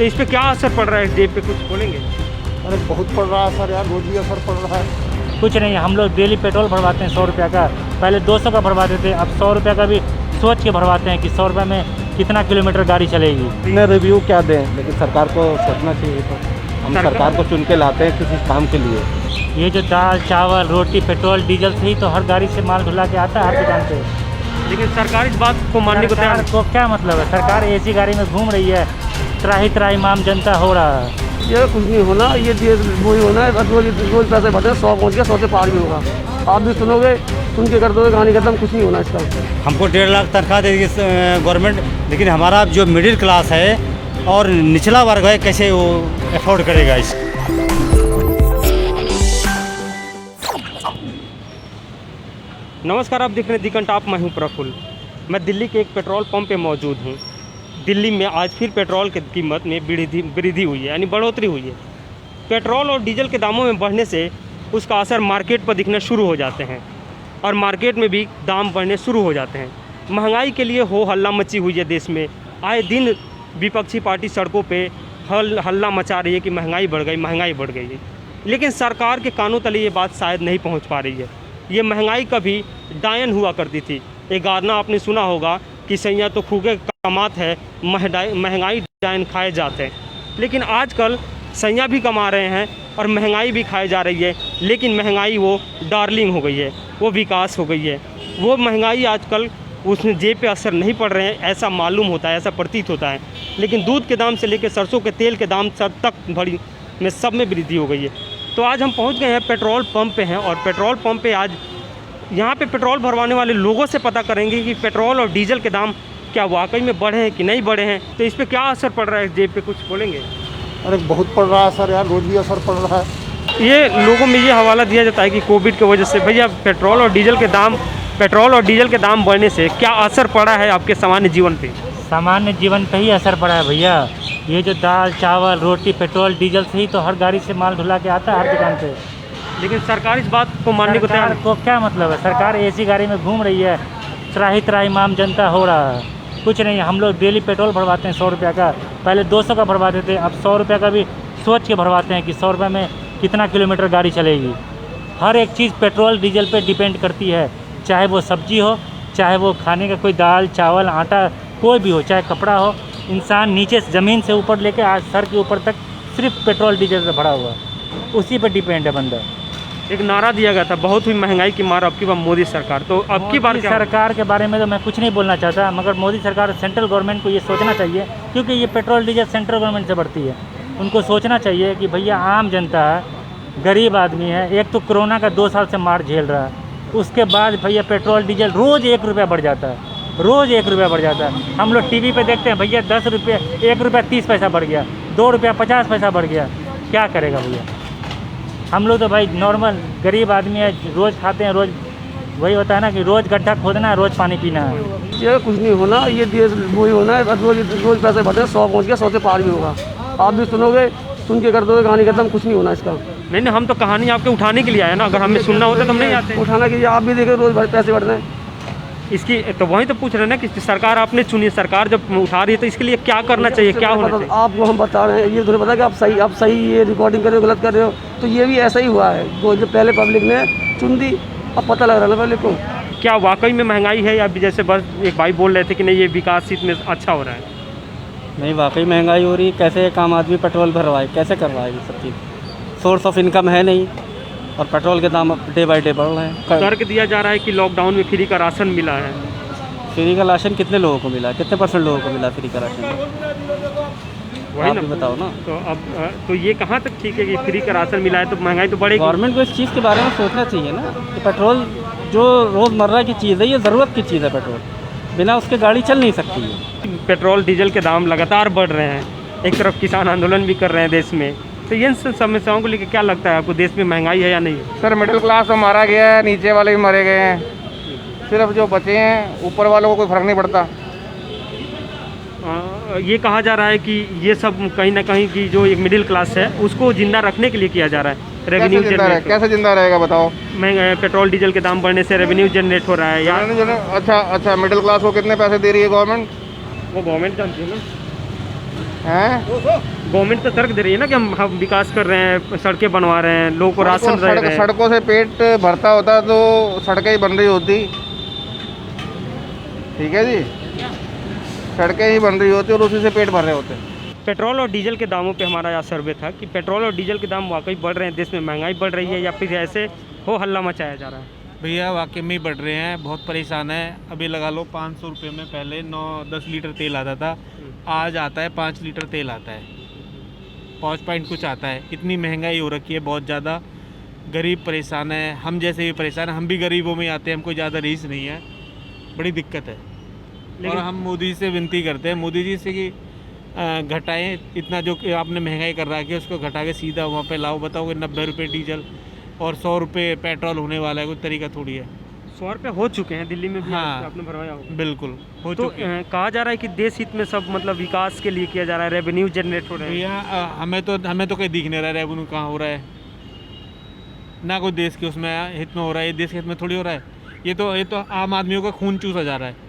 तो इस पर क्या असर पड़ रहा है जेब पे, कुछ बोलेंगे? अरे बहुत पड़ रहा है सर यार, रोज भी असर पड़ रहा है। कुछ नहीं, हम लोग डेली पेट्रोल भरवाते हैं 100 रुपये का। पहले 200 का भरवाते थे, अब 100 रुपये का भी सोच के भरवाते हैं कि 100 रुपये में कितना किलोमीटर गाड़ी चलेगी। इन्हें रिव्यू क्या दें, लेकिन सरकार को सोचना चाहिए। तो हम सरकार को चुन के लाते हैं किसी काम के लिए। ये जो दाल चावल रोटी पेट्रोल डीजल से ही तो हर गाड़ी से माल ढुला के आता है हर दुकान पे। लेकिन सरकार इस बात को मानने को तैयार सरकार को क्या मतलब है? सरकार ऐसी गाड़ी में घूम रही है, त्राही त्राही माम जनता हो रहा है। ये कुछ नहीं होना, ये वही होना है। रोज पैसे भरते हैं, 100 पहुँच गया, 100 से पार भी होगा। आप भी सुनोगे, सुन के कर दोगे, कहानी खत्म, कुछ नहीं होना इसका। हमको 1.5 लाख तनख्वाह देगी गवर्नमेंट, लेकिन हमारा जो मिडिल क्लास है और निचला वर्ग है, कैसे वो अफोर्ड करेगा इस। नमस्कार, आप देख रहे हैं दी कंटाप, मैं हूं प्रफुल्ल। मैं दिल्ली के एक पेट्रोल पंप पे मौजूद हूं। दिल्ली में आज फिर पेट्रोल की कीमत में वृद्धि हुई है, यानी बढ़ोतरी हुई है। पेट्रोल और डीजल के दामों में बढ़ने से उसका असर मार्केट पर दिखना शुरू हो जाते हैं और मार्केट में भी दाम बढ़ने शुरू हो जाते हैं। महंगाई के लिए हो हल्ला मची हुई है देश में। आए दिन विपक्षी पार्टी सड़कों पे हल्ला मचा रही है कि महंगाई बढ़ गई है। लेकिन सरकार के कानों तले ये बात शायद नहीं पहुंच पा रही है। ये महंगाई कभी डायन हुआ करती थी। एक गाना आपने सुना होगा कि सैया तो खूगे कमात है, महंगाई डायन खाए जाते हैं। लेकिन आजकल सैया भी कमा रहे हैं और महंगाई भी खाई जा रही है। लेकिन महंगाई वो डार्लिंग हो गई है, वो विकास हो गई है। वो महंगाई आजकल उसमें जेब पे असर नहीं पड़ रहे हैं, ऐसा मालूम होता है, ऐसा प्रतीत होता है। लेकिन दूध के दाम से लेकर सरसों के तेल के दाम तक भरी में सब में वृद्धि हो गई है। तो आज हम पहुंच गए हैं पेट्रोल पंप पे हैं और पेट्रोल पंप पे आज यहाँ पे पेट्रोल भरवाने वाले लोगों से पता करेंगे कि पेट्रोल और डीजल के दाम क्या वाकई में बढ़े हैं कि नहीं बढ़े हैं। तो इस पर क्या असर पड़ रहा है जेब पे, कुछ बोलेंगे? अरे बहुत पड़ रहा है सर यार, रोज भी असर पड़ रहा है। ये लोगों में ये हवाला दिया जाता है कि कोविड की वजह से भैया पेट्रोल और डीजल के दाम बढ़ने से क्या असर पड़ा है आपके सामान्य जीवन पे? सामान्य जीवन पे ही असर पड़ा है भैया। ये जो दाल चावल रोटी पेट्रोल डीजल से ही तो हर गाड़ी से माल ढुला के आता है हर दुकान पे। लेकिन सरकार इस बात को मानने को तैयार को क्या मतलब है? सरकार ऐसी गाड़ी में घूम रही है, त्राही त्राही माम जनता हो रहा है। कुछ नहीं, हम लोग डेली पेट्रोल भरवाते हैं 100 रुपये का। पहले 200 का भरवाते थे, अब 100 रुपये का भी सोच के भरवाते हैं कि 100 रुपये में कितना किलोमीटर गाड़ी चलेगी। हर एक चीज़ पेट्रोल डीजल पे डिपेंड करती है, चाहे वो सब्जी हो, चाहे वो खाने का कोई दाल चावल आटा कोई भी हो, चाहे कपड़ा हो। इंसान नीचे से ज़मीन से ऊपर लेके आज सर के ऊपर तक सिर्फ पेट्रोल डीजल से भरा हुआ, उसी पर डिपेंड है बंदा। एक नारा दिया गया था, बहुत हुई महंगाई की मार अब की बार मोदी सरकार। तो अब की बार सरकार के बारे में तो मैं कुछ नहीं बोलना चाहता, मगर मोदी सरकार सेंट्रल गवर्नमेंट को ये सोचना चाहिए, क्योंकि ये पेट्रोल डीजल सेंट्रल गवर्नमेंट से बढ़ती है। उनको सोचना चाहिए कि भैया आम जनता है, गरीब आदमी है, एक तो कोरोना का 2 साल से मार झेल रहा है, उसके बाद भैया पेट्रोल डीजल रोज़ 1 रुपया बढ़ जाता है, रोज़ 1 रुपया बढ़ जाता है। हम लोग टीवी पे देखते हैं भैया 10 रुपये 1 रुपया 30 पैसा बढ़ गया, 2 रुपया 50 पैसा बढ़ गया। क्या करेगा भैया? हम लोग तो भाई नॉर्मल गरीब आदमी है, रोज़ खाते हैं, रोज़ वही होता है ना कि रोज़ गड्ढा खोदना है, रोज़ पानी पीना है। ये कुछ नहीं होना, ये वही होना है। रोज पैसे भरते हैं, 100 पहुँच गया, 100 से पार भी होगा। आप भी सुनोगे, सुन के कर दोगे, कहानी खत्म, कुछ नहीं होना इसका। नहीं, हम तो कहानी आपके उठाने के लिए आए ना। अगर हमें सुनना होता तो हम नहीं आते। उठाना के लिए आप भी देखे रोज पैसे बढ़ते हैं। इसकी तो वही तो पूछ रहे हैं ना कि सरकार आपने चुनी, सरकार जब उठा रही है तो इसके लिए क्या करना चाहिए, क्या होना चाहिए? आपको हम बता रहे हैं, ये तुम्हें पता है कि आप सही ये रिकॉर्डिंग कर रहे हो, गलत कर रहे हो। तो ये भी ऐसा ही हुआ है, वो जो पहले पब्लिक ने चुन दी, अब पता लग रहा है ना पब्लिक को। क्या वाकई में महंगाई है या जैसे बस एक भाई बोल रहे थे कि नहीं ये विकास में अच्छा हो रहा है? नहीं, वाकई महंगाई हो रही है। कैसे एक आम आदमी पेट्रोल भरवाए, कैसे करवाए? ये सब चीज़ सोर्स ऑफ इनकम है नहीं, और पेट्रोल के दाम डे बाई डे बढ़ रहे हैं। तर्क दिया जा रहा है कि लॉकडाउन में फ्री का राशन मिला है। फ्री का राशन कितने लोगों को मिला, कितने % लोगों को मिला फ्री का राशन? वही ना, बताओ ना। तो अब तो ये कहाँ तक ठीक है कि फ्री का राशन मिला है तो महंगाई तो बढ़ेगी? गवर्नमेंट को इस चीज़ के बारे में सोचना चाहिए ना कि पेट्रोल जो रोज़मर्रा की चीज़ है, ये ज़रूरत की चीज़ है। पेट्रोल बिना उसके गाड़ी चल नहीं सकती है। पेट्रोल डीजल के दाम लगातार बढ़ रहे हैं, एक तरफ किसान आंदोलन भी कर रहे हैं देश में। तो इन समस्याओं को लेकर क्या लगता है आपको, देश में महंगाई है या नहीं? सर मिडिल क्लास तो मारा गया है, नीचे वाले भी मारे गए हैं। सिर्फ जो बचे हैं ऊपर वालों को कोई फर्क नहीं पड़ता। ये कहा जा रहा है कि ये सब कहीं ना कहीं की जो एक मिडिल क्लास है उसको जिंदा रखने के लिए किया जा रहा है। रेवेन्यू कैसे जिंदा रहेगा बताओ? महंगा पेट्रोल डीजल के दाम बढ़ने से रेवेन्यू जनरेट हो रहा है यार। अच्छा, मिडिल क्लास को कितने पैसे दे रही है गवर्नमेंट? वो गवर्नमेंट जानती है ना। हैं गवर्नमेंट तो तर्क दे रही है ना कि हम विकास कर रहे हैं, सड़कें बनवा रहे हैं, लोगों को राशन दे रहे हैं। सड़कों से पेट भरता होता तो सड़कें ही बन रही होती। ठीक है जी, सड़कें ही बन रही होती और उसी से पेट भर रहे होते। पेट्रोल और डीजल के दामों पे हमारा यह सर्वे था कि पेट्रोल और डीजल के दाम वाकई बढ़ रहे हैं, देश में महंगाई बढ़ रही है या फिर ऐसे हो हल्ला मचाया जा रहा है। भैया वाकई में ही बढ़ रहे हैं, बहुत परेशान है। अभी लगा लो 500 रुपये में पहले 9-10 लीटर तेल आता था, आज आता है 5 लीटर तेल आता है, 5 पॉइंट कुछ आता है। इतनी महंगाई हो रखी है बहुत ज़्यादा, गरीब परेशान है, हम जैसे भी परेशान हैं, हम भी गरीबों में ही आते हैं, हमको ज़्यादा रीस नहीं है, बड़ी दिक्कत है। और हम मोदी से विनती करते हैं, मोदी जी से कि घटाएं इतना जो कि आपने महंगाई कर रखी है उसको घटा के सीधा वहाँ पे लाओ। बताओ कि 90 रुपये डीजल और 100 रुपये पेट्रोल होने वाला है, कोई तरीका थोड़ी है। 100 रुपये हो चुके हैं दिल्ली में भी, हाँ, आपने भरवाया होगा। बिल्कुल हो तो चुके हैं। कहा जा रहा है कि देश हित में सब मतलब विकास के लिए किया जा रहा है, रेवेन्यू जनरेट हो रहे हैं। भैया हमें तो कहीं दिख नहीं रहा है रेवेन्यू कहाँ हो रहा है, ना कोई देश के उसमें हित में हो रहा है, ये देश के हित में थोड़ी हो रहा है। ये तो आम आदमियों का खून चूसा जा रहा है।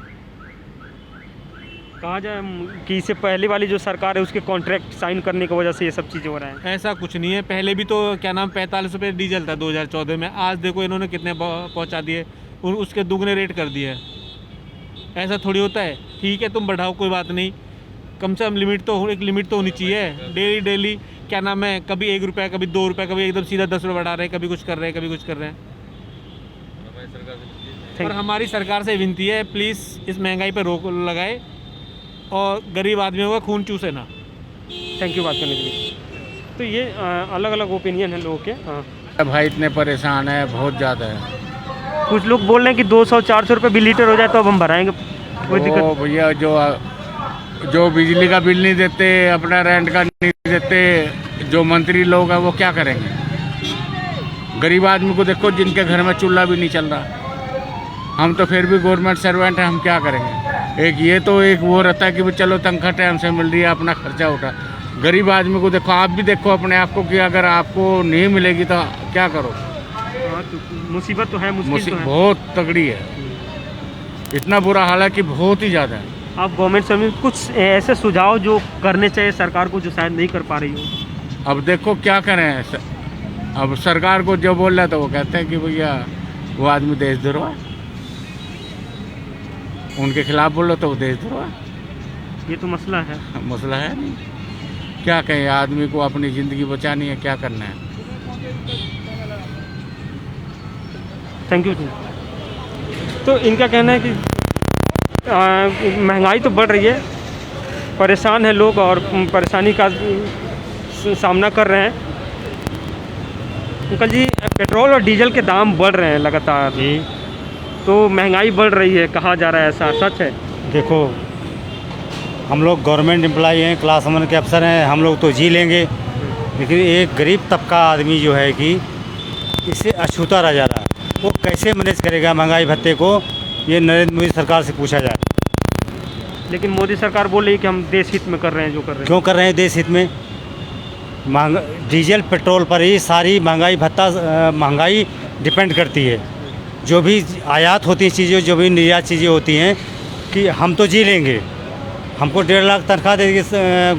कहा जाए कि इससे पहले वाली जो सरकार है उसके कॉन्ट्रैक्ट साइन करने की वजह से ये सब चीज़ें हो रहा है। ऐसा कुछ नहीं है, पहले भी तो क्या नाम 45 रुपये डीजल था 2014 में, आज देखो इन्होंने कितने पहुंचा दिए, उसके दुगने रेट कर दिए। ऐसा थोड़ी होता है। ठीक है तुम बढ़ाओ कोई बात नहीं, कम से कम एक लिमिट तो होनी चाहिए। डेली क्या नाम है, कभी 1 रुपया, कभी 2 रुपये, कभी एकदम सीधा 10 रुपये बढ़ा रहे हैं, कभी कुछ कर रहे हैं, कभी कुछ कर रहे हैं। और हमारी सरकार से विनती है प्लीज़ इस महंगाई पर रोक लगाए और गरीब आदमियों का खून चूसे ना। थैंक यू बात करने के लिए। तो ये अलग अलग ओपिनियन है लोगों के। हाँ, भाई इतने परेशान है, बहुत ज़्यादा है। कुछ लोग बोल रहे हैं कि 200-400 रुपये भी लीटर हो जाए तो अब हम भराएंगे, कोई वो दिक्कत। भैया जो बिजली का बिल नहीं देते, अपना रेंट का नहीं देते, जो मंत्री लोग हैं वो क्या करेंगे? गरीब आदमी को देखो जिनके घर में चूल्हा भी नहीं चल रहा। हम तो फिर भी गवर्नमेंट सर्वेंट हैं, हम क्या करेंगे? एक वो रहता है कि भाई चलो तनख्वाह टाइम से मिल रही है, अपना खर्चा उठा। गरीब आदमी को देखो, आप भी देखो अपने आप को कि अगर आपको नहीं मिलेगी तो क्या करो? हाँ, तो मुसीबत तो है, मुश्किल तो है। बहुत तगड़ी है, इतना बुरा हाल है कि बहुत ही ज़्यादा है। आप गवर्नमेंट से कुछ ऐसे सुझाव जो करने चाहिए सरकार को, जो शायद नहीं कर पा रही हो। अब देखो क्या करें, अब सरकार को जो बोल रहा था वो कहते हैं कि भैया वो आदमी देशद्रोह है, उनके खिलाफ बोलो तो वो देशद्रोह है। ये तो मसला है। मसला है नहीं, क्या कहें, आदमी को अपनी ज़िंदगी बचानी है, क्या करना है। Thank you. तो इनका कहना है कि महंगाई तो बढ़ रही है, परेशान है लोग और परेशानी का सामना कर रहे हैं। अंकल जी, पेट्रोल और डीजल के दाम बढ़ रहे हैं लगातार जी, तो महंगाई बढ़ रही है, कहा जा रहा है, ऐसा सच है? देखो हम लोग गवर्नमेंट एम्प्लॉई हैं, क्लास 1 के अफसर हैं, हम लोग तो जी लेंगे, लेकिन एक गरीब तबका आदमी जो है कि इससे अछूता रह जा रहा है, वो कैसे मैनेज करेगा महंगाई भत्ते को? ये नरेंद्र मोदी सरकार से पूछा जाए। लेकिन मोदी सरकार बोल रही है कि हम देश हित में कर रहे हैं जो कर रहे हैं। क्यों कर रहे हैं देश हित में? डीजल पेट्रोल पर ही सारी महंगाई डिपेंड करती है। जो भी आयात होती है चीज़ें, जो भी निर्यात चीज़ें होती हैं, कि हम तो जी लेंगे, हमको 1.5 लाख तनख्वाह देगी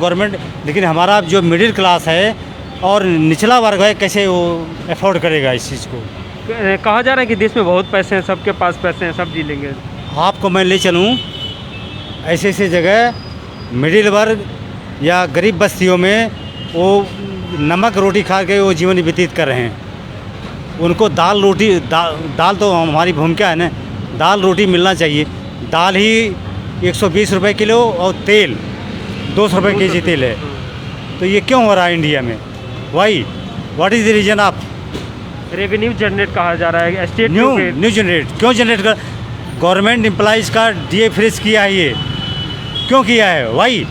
गवर्नमेंट, लेकिन हमारा जो मिडिल क्लास है और निचला वर्ग है, कैसे वो अफोर्ड करेगा इस चीज़ को? कहा जा रहा है कि देश में बहुत पैसे हैं, सबके पास पैसे हैं, सब जी लेंगे। आपको मैं ले चलूँ ऐसे जगह, मिडिल वर्ग या गरीब बस्तियों में वो नमक रोटी खा के वो जीवन व्यतीत कर रहे हैं। उनको दाल तो हमारी भूमिका है ना, दाल रोटी मिलना चाहिए। दाल ही 120 रुपये किलो और तेल 200 रुपये केजी तेल है, तो ये क्यों हो रहा है इंडिया में? Why, what is the reason? आप रेवेन्यू जनरेट कहा जा रहा है, स्टेट न्यू जनरेट क्यों जनरेट कर? गवर्नमेंट एम्प्लॉइज़ का DA फ्रीज किया है, ये क्यों किया है? वाई?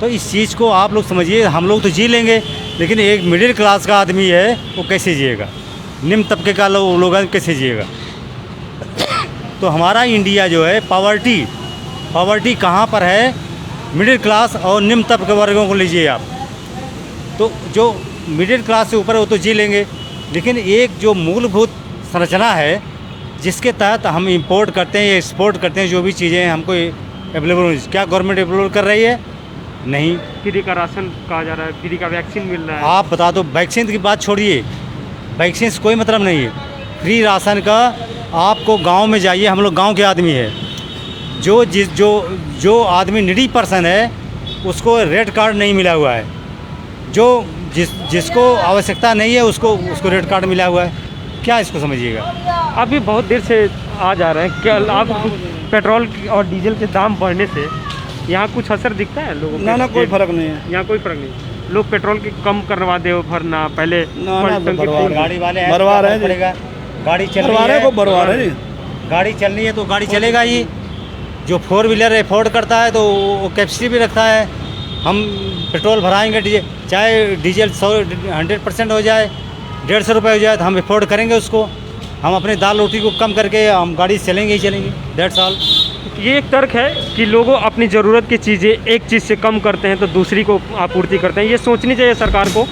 तो इस चीज़ को आप लोग समझिए। हम लोग तो जी लेंगे, लेकिन एक मिडिल क्लास का आदमी है वो कैसे जिएगा? निम्न तबके का लोग कैसे जिएगा? तो हमारा इंडिया जो है, पावर्टी कहाँ पर है? मिडिल क्लास और निम्न तबके वर्गों को लीजिए आप, तो जो मिडिल क्लास से ऊपर है वो तो जी लेंगे, लेकिन एक जो मूलभूत संरचना है जिसके तहत हम इंपोर्ट करते हैं या एक्सपोर्ट करते हैं, जो भी चीज़ें हमको अवेलेबल होनी चाहिए। क्या गवर्नमेंट अवेलेबल कर रही है? नहीं। फ्री का राशन कहा जा रहा है, फ्री का वैक्सीन मिल रहा है। आप बता दो, वैक्सीन की बात छोड़िए, वैक्सीन से कोई मतलब नहीं है। फ्री राशन का आपको गांव में जाइए, हम लोग गांव के आदमी है, जो आदमी नीडी पर्सन है उसको रेड कार्ड नहीं मिला हुआ है, जिसको आवश्यकता नहीं है उसको रेड कार्ड मिला हुआ है। क्या इसको समझिएगा? अभी बहुत देर से आ जा रहे हैं, क्या आप पेट्रोल और डीजल के दाम बढ़ने से यहाँ कुछ असर दिखता है लोगों को? ना कोई फर्क नहीं है, यहाँ कोई फर्क नहीं। लोग पेट्रोल की कम करवा दे भरना, पहले गाड़ी वाले भरवा रहे हैं, पड़ेगा, गाड़ी चल भरवा रहे हैं, भरवा रहे हैं। गाड़ी चलनी है तो गाड़ी चलेगा ही। जो 4 व्हीलर अफोर्ड करता है तो वो कैपेसिटी भी रखता है। हम पेट्रोल भराएंगे, चाहे डीजल 100% हो जाए, 150 रुपये हो जाए, तो हम अफोर्ड करेंगे उसको। हम अपने दाल रोटी को कम करके हम गाड़ी चलेंगे ही चलेंगे। That's all. ये एक तर्क है कि लोगों अपनी ज़रूरत की चीज़ें एक चीज़ से कम करते हैं तो दूसरी को आपूर्ति करते हैं। ये सोचनी चाहिए सरकार को